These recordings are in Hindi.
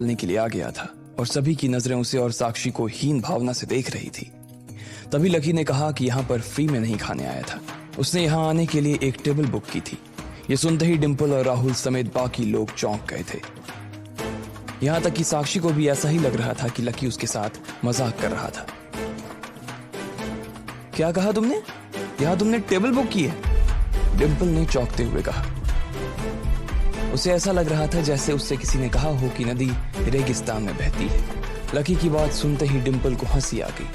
निकालने के लिए आ गया था और सभी की नजरें उसे और साक्षी को हीन भावना से देख रही थी। तभी लकी ने कहा कि यहाँ पर फ्री में नहीं खाने आया था, उसने यहाँ आने के लिए एक टेबल बुक की थी। ये सुनते ही डिंपल और राहुल समेत बाकी लोग चौंक गए थे। यहाँ तक कि साक्षी को भी ऐसा ही लग रहा था कि लकी उसके साथ मजाक कर रहा था। क्या कहा तुमने? यहाँ तुमने टेबल बुक की है? डिंपल ने चौंकते हुए कहा। उसे ऐसा लग रहा था जैसे उससे किसी ने कहा हो कि नदी रेगिस्तान में बहती है। लकी की बात सुनते ही डिंपल को हंसी आ गई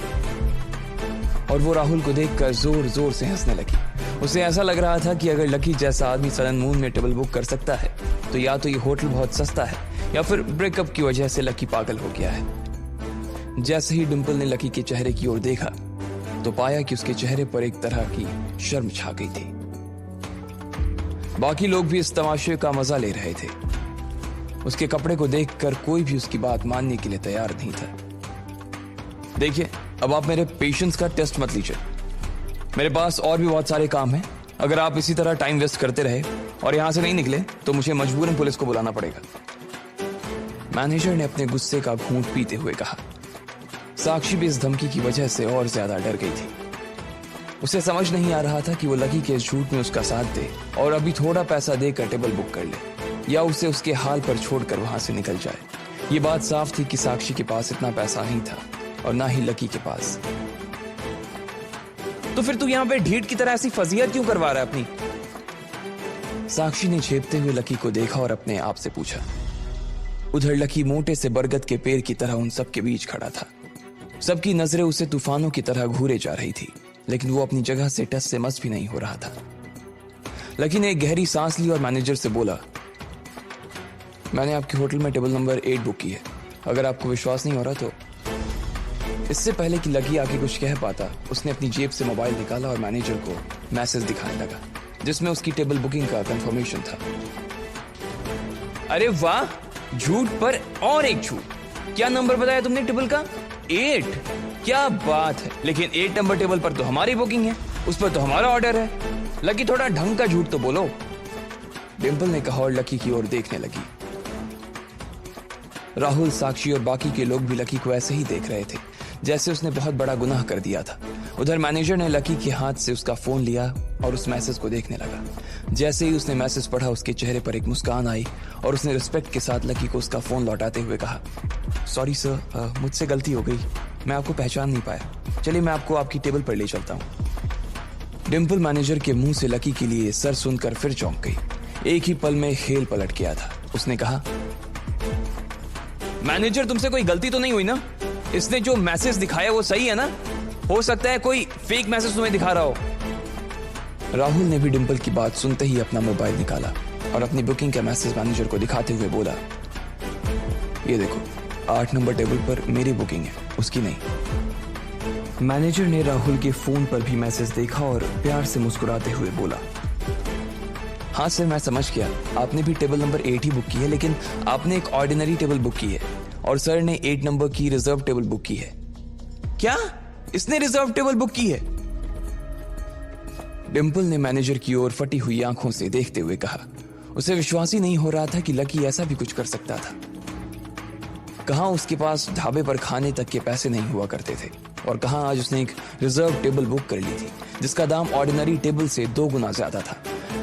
और वो राहुल को देखकर जोर जोर से हंसने लगी। उसे ऐसा लग रहा था कि अगर लकी जैसा आदमी सडन मून में टेबल बुक कर सकता है तो या तो ये होटल बहुत सस्ता है या फिर ब्रेकअप की वजह से लकी पागल हो गया है। जैसे ही डिंपल ने लकी के चेहरे की ओर देखा तो पाया कि उसके चेहरे पर एक तरह की शर्म छा गई थी। बाकी लोग भी इस तमाशे का मजा ले रहे थे। उसके कपड़े को देखकर कोई भी उसकी बात मानने के लिए तैयार नहीं था। देखिए, अब आप मेरे पेशेंस का टेस्ट मत लीजिए, मेरे पास और भी बहुत सारे काम हैं। अगर आप इसी तरह टाइम वेस्ट करते रहे और यहां से नहीं निकले तो मुझे मजबूरन पुलिस को बुलाना पड़ेगा। मैनेजर ने अपने गुस्से का घूंट पीते हुए कहा। साक्षी भी इस धमकी की वजह से और ज्यादा डर गई थी। उसे समझ नहीं आ रहा था कि वो लकी के झूठ में उसका साथ दे और अभी थोड़ा पैसा देकर टेबल बुक कर ले या उसे उसके हाल पर छोड़कर वहां से निकल जाए। ये बात साफ थी कि साक्षी के पास इतना पैसा नहीं था और ना ही लकी के पास। तो फिर तू यहाँ पे ढीठ की तरह ऐसी फजीहत क्यों करवा रहा है अपनी? साक्षी ने झेपते हुए लकी को देखा और अपने आप से पूछा। उधर लकी मोटे से बरगद के पेड़ की तरह उन सबके बीच खड़ा था। सबकी नजरें उसे तूफानों की तरह घूरे जा रही थी, लेकिन वो अपनी जगह से टस से मस भी नहीं हो रहा था। लकी ने एक गहरी सांस ली और मैनेजर से बोला, मैंने आपके होटल में टेबल नंबर 8 बुक की है, अगर आपको विश्वास नहीं हो रहा तो। इससे पहले कि लकी आके कुछ कह पाता, उसने अपनी जेब से मोबाइल निकाला और मैनेजर को मैसेज दिखाने लगा जिसमें उसकी टेबल बुकिंग का कंफर्मेशन था। अरे वाह, झूठ पर और एक झूठ। क्या नंबर बताया तुमने टेबल का? 8। क्या बात है, लेकिन 8 नंबर टेबल पर तो हमारी बुकिंग है, उस पर तो हमारा ऑर्डर है। लकी थोड़ा ढंग का झूठ तो बोलो, डिंपल ने कहा और लकी की ओर देखने लगी। राहुल, साक्षी और बाकी के लोग भी लकी को ऐसे ही देख रहे थे जैसे उसने बहुत बड़ा गुनाह कर दिया था। उधर मैनेजर ने लकी के हाथ से उसका फोन लिया और उस मैसेज को देखने लगा। जैसे ही उसने मैसेज पढ़ा उसके चेहरे पर एक मुस्कान आई और उसने रिस्पेक्ट के साथ लकी को उसका फोन लौटाते हुए कहा, सॉरी सर, मुझसे गलती हो गई, मैं आपको पहचान नहीं पाया। चलिए मैं आपको आपकी टेबल पर ले चलता हूँ। डिंपल मैनेजर के मुंह से लकी के लिए सर सुनकर फिर चौंक गई। एक ही पल में खेल पलट गया था। उसने कहा, मैनेजर तुमसे कोई गलती तो नहीं हुई ना? इसने जो मैसेज दिखाया वो सही है ना? हो सकता है कोई फेक मैसेज तुम्हें दिखा रहा हो। राहुल ने भी डिंपल की बात सुनते ही अपना मोबाइल निकाला और अपनी बुकिंग का मैसेज मैनेजर को दिखाते हुए बोला, ये देखो, 8 नंबर टेबल पर मेरी बुकिंग है, उसकी नहीं। मैनेजर ने राहुल के फोन पर भी मैसेज देखा और प्यार से मुस्कुराते हुए बोला, हाँ सर, मैं समझ गया, आपने भी टेबल नंबर 8 ही बुक की है, लेकिन आपने एक ऑर्डिनरी टेबल बुक की है और सर ने 8 नंबर की रिजर्व टेबल बुक की है। क्या? इसने रिजर्व टेबल बुक की है? डिंपल ने मैनेजर की ओर फटी हुई आंखों से देखते हुए कहा। उसे विश्वास ही नहीं हो रहा था कि लकी ऐसा भी कुछ कर सकता था। कहां उसके पास ढाबे पर खाने तक के पैसे नहीं हुआ करते थे और कहां आज उसने एक रिजर्व टेबल बुक कर ली थी जिसका दाम ऑर्डिनरी टेबल से 2 गुना ज्यादा था।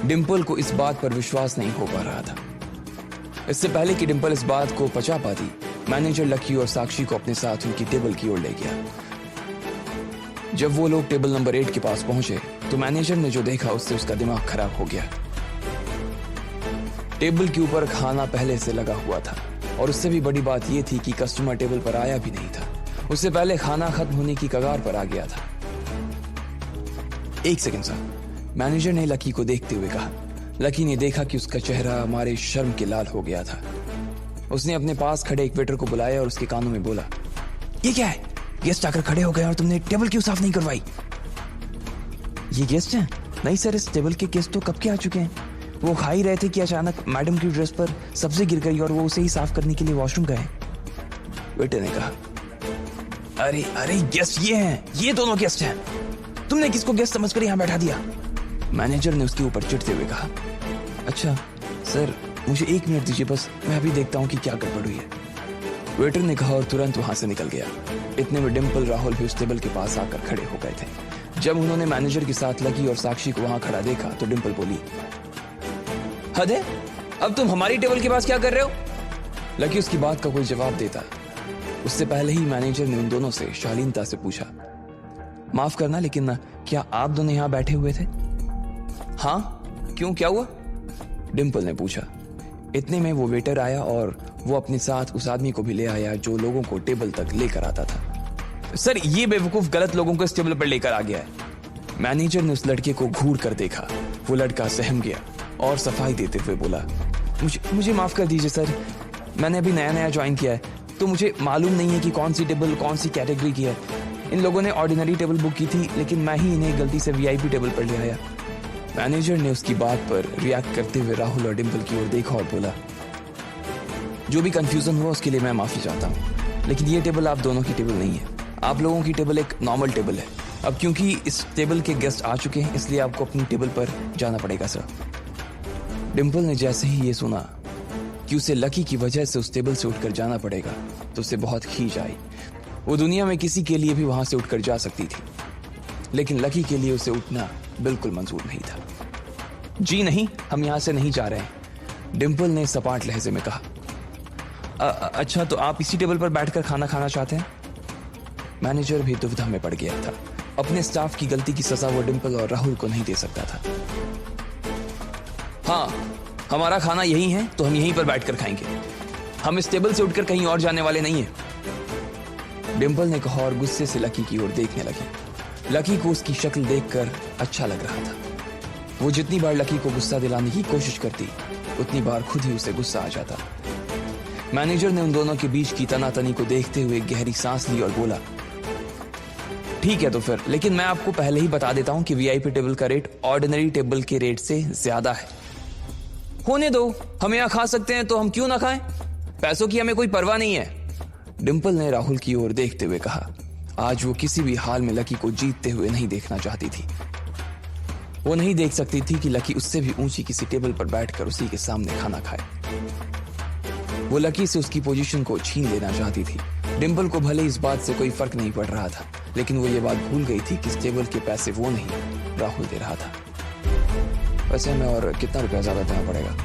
डिंपल को इस बात पर विश्वास नहीं हो पा रहा था। इससे पहले कि डिंपल इस बात को पचा पाती, मैनेजर लकी और साक्षी को अपने साथ उनकी टेबल की ओर ले गया। जब वो लोग टेबल नंबर 8 के पास पहुंचे तो मैनेजर ने जो देखा उससे उसका दिमाग खराब हो गया। टेबल के ऊपर खाना पहले से लगा हुआ था और उससे भी बड़ी बात यह थी कि कस्टमर टेबल पर आया भी नहीं था। उससे पहले खाना खत्म होने की कगार पर आ गया था। 1 सेकंड सर, मैनेजर ने लकी को देखते हुए कहा। लकी ने देखा कि उसका चेहरा हमारे शर्म के लाल हो गया था। उसने अपने पास खड़े एक वेटर को बुलाया और उसके कानों में बोला, ये क्या है? गेस्ट आकर खड़े हो गए और तुमने टेबल क्यों साफ नहीं करवाई? ये गेस्ट हैं? नहीं सर, इस टेबल के गेस्ट तो कब के आ चुके हैं। वो खा ही रहे थे कि अचानक मैडम की ड्रेस पर सब्जी गिर गई और वो उसे ही साफ करने के लिए वॉशरूम गए। वेटर ने कहा, अरे अरे गेस्ट ये हैं, ये दोनों गेस्ट हैं। तुमने किसको गेस्ट समझकर यहाँ बैठा दिया? मैनेजर ने उसके ऊपर चिढ़ते हुए कहा। अच्छा सर, मुझे 1 मिनट दीजिए बस, मैं अभी देखता हूँ कि क्या गड़बड़ हुई है। वेटर ने कहा और तुरंत वहां से निकल गया। इतने में डिम्पल, राहुल भी उस टेबल के पास आकर खड़े हो गए थे। जब उन्होंने मैनेजर के साथ लकी और साक्षी को वहां खड़ा देखा तो डिम्पल बोली, हद है, अब तुम हमारी टेबल के पास क्या कर रहे हो? लकी उसकी बात का कोई जवाब देता उससे पहले ही मैनेजर ने उन दोनों से शालीनता से पूछा, माफ करना लेकिन क्या आप दोनों यहां बैठे हुए थे? हाँ, क्यों, क्या हुआ? डिम्पल ने पूछा। इतने में वो वेटर आया और वो अपने साथ उस आदमी को भी ले आया जो लोगों को टेबल तक लेकर आता था। सर, ये बेवकूफ गलत लोगों को इस टेबल पर लेकर आ गया है। मैनेजर ने उस लड़के को घूर कर देखा। वो लड़का सहम गया और सफाई देते हुए बोला, मुझे माफ कर दीजिए सर, मैंने अभी नया नया ज्वाइन किया है तो मुझे मालूम नहीं है कि कौन सी टेबल कौन सी कैटेगरी की है। इन लोगों ने ऑर्डिनरी टेबल बुक की थी लेकिन मैं ही इन्हें गलती से वीआईपी टेबल पर ले आया। मैनेजर ने उसकी बात पर रिएक्ट करते हुए राहुल और डिम्पल की ओर देखा और बोला, जो भी कंफ्यूजन हुआ उसके लिए मैं माफी चाहता हूँ, लेकिन ये टेबल आप दोनों की टेबल नहीं है। आप लोगों की टेबल एक नॉर्मल टेबल है। अब क्योंकि इस टेबल के गेस्ट आ चुके हैं इसलिए आपको अपनी टेबल पर जाना पड़ेगा सर। डिम्पल ने जैसे ही ये सुना कि उसे लकी की वजह से उस टेबल से उठकर जाना पड़ेगा तो उसे बहुत खींच आई। वो दुनिया में किसी के लिए भी वहां से उठकर जा सकती थी, लेकिन लकी के लिए उसे उठना बिल्कुल मंजूर नहीं था। जी नहीं, हम यहां से नहीं जा रहे हैं, डिम्पल ने सपाट लहजे में कहा। अच्छा, तो आप इसी टेबल पर बैठकर खाना खाना चाहते हैं? मैनेजर भी दुविधा में पड़ गया था। अपने स्टाफ की गलती की सजा वो डिम्पल और राहुल को नहीं दे सकता था। हाँ, हमारा खाना यही है तो हम यहीं पर बैठकर खाएंगे। हम इस टेबल से उठकर कहीं और जाने वाले नहीं हैं, डिम्पल ने कहा और गुस्से से लकी की ओर देखने लगी। लकी को उसकी शक्ल देखकर अच्छा लग रहा था। वो जितनी बार लकी को गुस्सा दिलाने की कोशिश करती उतनी बार खुद ही उसे गुस्सा आ जाता। मैनेजर ने उन दोनों के बीच की तनातनी को देखते हुए गहरी सांस ली और बोला, ठीक है तो फिर, लेकिन मैं आपको पहले ही बता देता हूं कि वीआईपी टेबल का रेट ऑर्डिनरी टेबल के रेट से ज्यादा है। होने दो, हम यहां खा सकते हैं तो हम क्यों ना खाएं? पैसों की हमें कोई परवाह नहीं है, डिम्पल ने राहुल की ओर देखते हुए कहा। आज वो किसी भी हाल में लकी को जीतते हुए नहीं देखना चाहती थी। वो नहीं देख सकती थी कि लकी उससे भी ऊंची किसी टेबल पर बैठकर उसी के सामने खाना खाए। वो लकी से उसकी पोजीशन को छीन लेना चाहती थी। डिम्पल को भले इस बात से कोई फर्क नहीं पड़ रहा था, लेकिन वो ये बात भूल गई थी कि इस टेबल के पैसे वो नहीं राहुल दे रहा था। वैसे हमें और कितना रुपया ज्यादा देना पड़ेगा?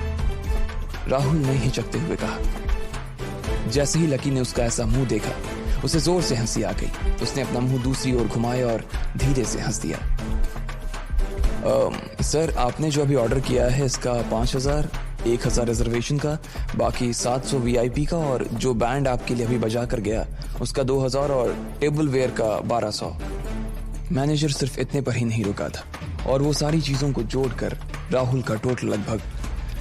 राहुल ने हिचकते हुए कहा। जैसे ही लकी ने उसका ऐसा मुंह देखा उसे जोर से हंसी आ गई। उसने अपना मुंह दूसरी ओर घुमाया और धीरे से हंस दिया। सर, आपने जो अभी ऑर्डर किया है इसका 5,000, 1,000 रिजर्वेशन का, बाकी 700 वीआईपी का, और जो बैंड आपके लिए अभी बजा कर गया उसका 2,000 और टेबल वेयर का 1,200। मैनेजर सिर्फ इतने पर ही नहीं रुका था और वो सारी चीजों को जोड़कर राहुल का टोटल लगभग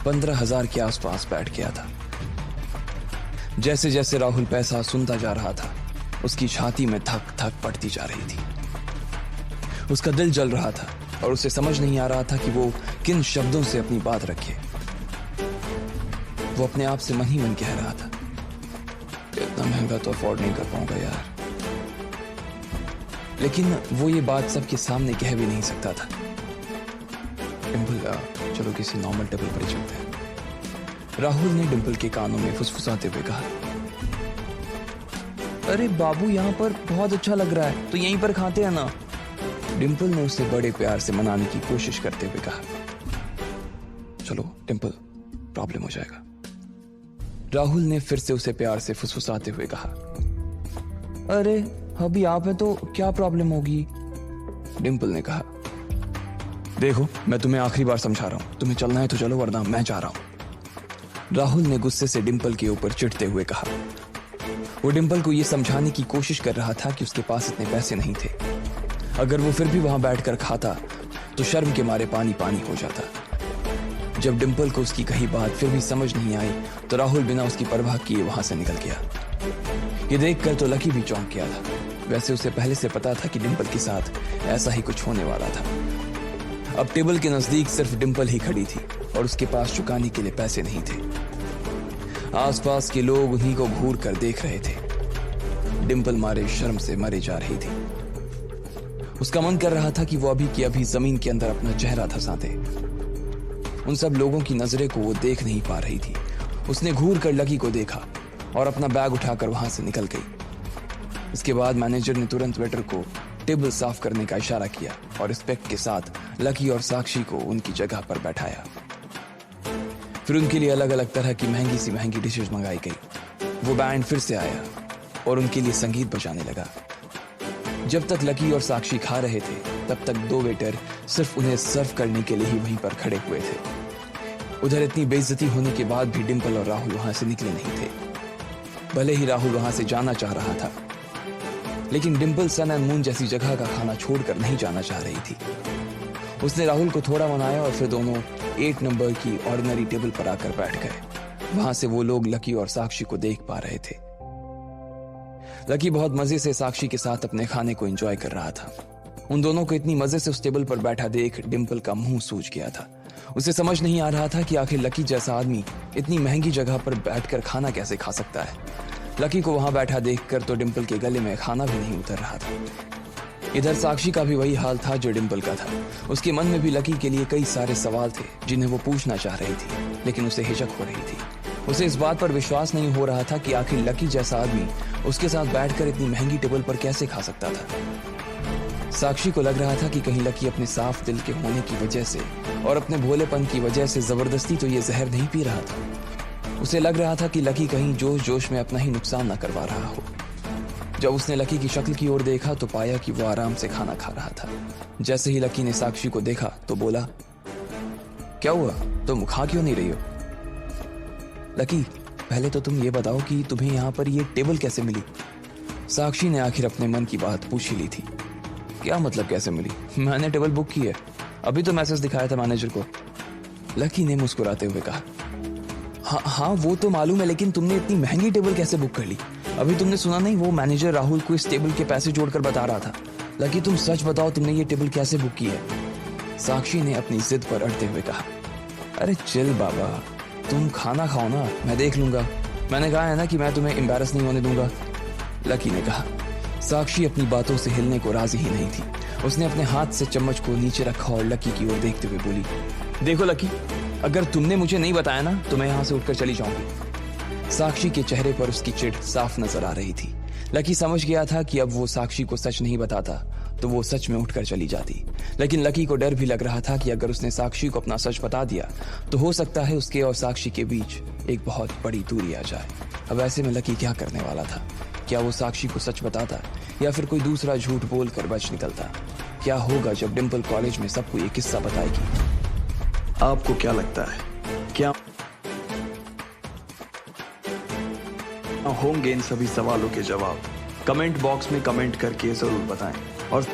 15,000 के आसपास बैठ गया था। जैसे जैसे राहुल पैसा सुनता जा रहा था उसकी छाती में धक धक पड़ती जा रही थी। उसका दिल जल रहा था और उसे समझ नहीं आ रहा था कि वो किन शब्दों से अपनी बात रखे। वो अपने आप से मन ही मन कह रहा था, इतना महंगा तो अफोर्ड नहीं कर पाऊंगा यार। लेकिन वो ये बात सबके सामने कह भी नहीं सकता था। डिम्पल, चलो किसी नॉर्मल टेबल पर ही चलते हैं, राहुल ने डिम्पल के कानों में फुसफुसाते हुए कहा। अरे बाबू, यहाँ पर बहुत अच्छा लग रहा है तो यहीं पर खाते हैं ना, डिम्पल ने उसे बड़े प्यार से मनाने की कोशिश करते हुए कहा। चलो डिम्पल, प्रॉब्लम हो जाएगा, राहुल ने फिर से उसे प्यार से फुसफुसाते हुए कहा। अरे अभी आप हैं तो क्या प्रॉब्लम होगी, डिम्पल ने कहा। देखो, मैं तुम्हें आखिरी बार समझा रहा हूं, तुम्हें चलना है तो चलो वरना मैं जा रहा हूं, राहुल ने गुस्से से डिम्पल के ऊपर चिढ़ते हुए कहा। वो डिम्पल को यह समझाने की कोशिश कर रहा था कि उसके पास इतने पैसे नहीं थे। अगर वो फिर भी वहां बैठकर खाता तो शर्म के मारे पानी पानी हो जाता। जब डिम्पल को उसकी कही बात फिर भी समझ नहीं आई तो राहुल बिना उसकी परवाह किए वहां से निकल गया। ये देखकर तो लकी भी चौंक गया था। वैसे उसे पहले से पता था कि डिम्पल के साथ ऐसा ही कुछ होने वाला था। अब टेबल के नजदीक सिर्फ डिम्पल ही खड़ी थी और उसके पास चुकाने के लिए पैसे नहीं थे। आसपास के लोग उन्हीं को घूर कर देख रहे थे। डिम्पल मारे शर्म से मरे जा रही थी। उसका मन कर रहा था कि वो अभी की अभी जमीन के अंदर अपना चेहरा धंसा दे। उन सब लोगों की नजरें को वो देख नहीं पा रही थी। उसने घूर कर लकी को देखा और अपना बैग उठाकर वहां से निकल गई। इसके बाद मैनेजर ने तुरंत वेटर को टेबल साफ करने का इशारा किया और रिस्पेक्ट के साथ लकी और साक्षी को उनकी जगह पर बैठाया। फिर उनके लिए अलग अलग तरह की महंगी सी महंगी डिशेज मंगाई गई। वो बैंड फिर से आया और उनके लिए संगीत बजाने लगा। जब तक लकी और साक्षी खा रहे थे तब तक दो वेटर सिर्फ उन्हें सर्व करने के लिए ही वहीं पर खड़े हुए थे। उधर इतनी बेइज्जती होने के बाद भी डिंपल और राहुल वहां से निकले नहीं थे। भले ही राहुल वहां से जाना चाह रहा था, लेकिन डिंपल सन एंड मून जैसी जगह का खाना छोड़कर नहीं जाना चाह रही थी। उसने राहुल को थोड़ा मनाया और फिर दोनों 8 नंबर की ऑर्डिनरी टेबल पर आकर बैठ गए। वहां से वो लोग लकी और साक्षी को देख पा रहे थे। लकी बहुत मजे से साक्षी के साथ अपने खाने को एंजॉय कर रहा था। उन दोनों को इतनी मजे से उस टेबल पर बैठा देख डिंपल का मुंह सूज गया था। उसे समझ नहीं आ रहा था कि आखिर लकी जैसा आदमी इतनी महंगी जगह पर बैठकर खाना कैसे खा सकता है। लकी को वहां बैठा देखकर तो डिंपल के गले में खाना भी नहीं उतर रहा था। इधर साक्षी का भी वही हाल था जो डिंपल का था। उसके मन में भी लकी के लिए कई सारे सवाल थे जिन्हें वो पूछना चाह रही थी, लेकिन उसे हिचक हो रही थी। उसे इस बात पर विश्वास नहीं हो रहा था कि आखिर लकी जैसा आदमी उसके साथ बैठकर इतनी महंगी टेबल पर कैसे खा सकता था। साक्षी को लग रहा था कि कहीं लकी अपने साफ दिल के होने की वजह से और अपने भोलेपन की वजह से जबरदस्ती तो ये जहर नहीं पी रहा था। उसे लग रहा था कि लकी कहीं जोश जोश में अपना ही नुकसान न करवा रहा हो। जब उसने लकी की शक्ल की ओर देखा तो पाया कि वो आराम से खाना खा रहा था। जैसे ही लकी ने साक्षी को देखा तो बोला, क्या हुआ, तुम खा क्यों नहीं रही हो? लकी, पहले तो तुम ये बताओ कि तुम्हें यहाँ पर ये टेबल कैसे मिली? साक्षी ने आखिर अपने मन की बात पूछ ही ली थी। क्या मतलब कैसे मिली? मैंने टेबल बुक की है, अभी तो मैसेज दिखाया था मैनेजर को। लकी ने मुस्कुराते हुए कहा, हाँ वो तो मालूम है, लेकिन तुमने इतनी महंगी टेबल कैसे बुक कर ली? अभी तुमने सुना नहीं, वो मैनेजर राहुल को इस टेबल के पैसे जोड़कर बता रहा था। लकी, तुम सच बताओ, तुमने ये टेबल कैसे बुक की है? साक्षी ने अपनी जिद पर अड़ते हुए कहा, अरे चिल बाबा, तुम खाना खाओ ना, मैं देख लूंगा। मैंने कहा है ना कि मैं तुम्हें एम्बैरस नहीं होने दूंगा, लकी ने कहा। साक्षी अपनी बातों से हिलने को राजी ही नहीं थी। उसने अपने हाथ से चम्मच को नीचे रखा और लकी की ओर देखते हुए बोली, देखो लकी, अगर तुमने मुझे नहीं बताया ना तो मैं यहां से उठकर चली जाऊंगी। साक्षी के चेहरे पर उसकी चिढ़ साफ नजर आ रही थी। लकी समझ गया था कि अब वो साक्षी को सच नहीं बताता तो वो सच में उठकर चली जाती। लेकिन लकी को डर भी लग रहा था कि अगर उसने साक्षी को अपना सच बता दिया तो हो सकता है उसके और साक्षी के बीच एक बहुत बड़ी दूरी आ जाए। अब ऐसे में लकी क्या करने वाला था? क्या वो साक्षी को सच बताता या फिर कोई दूसरा झूठ बोलकर बच निकलता? क्या होगा जब डिंपल कॉलेज में सबको ये किस्सा बताएगी? आपको क्या लगता है, क्या होंगे इन सभी सवालों के जवाब? कमेंट बॉक्स में कमेंट करके जरूर बताएं और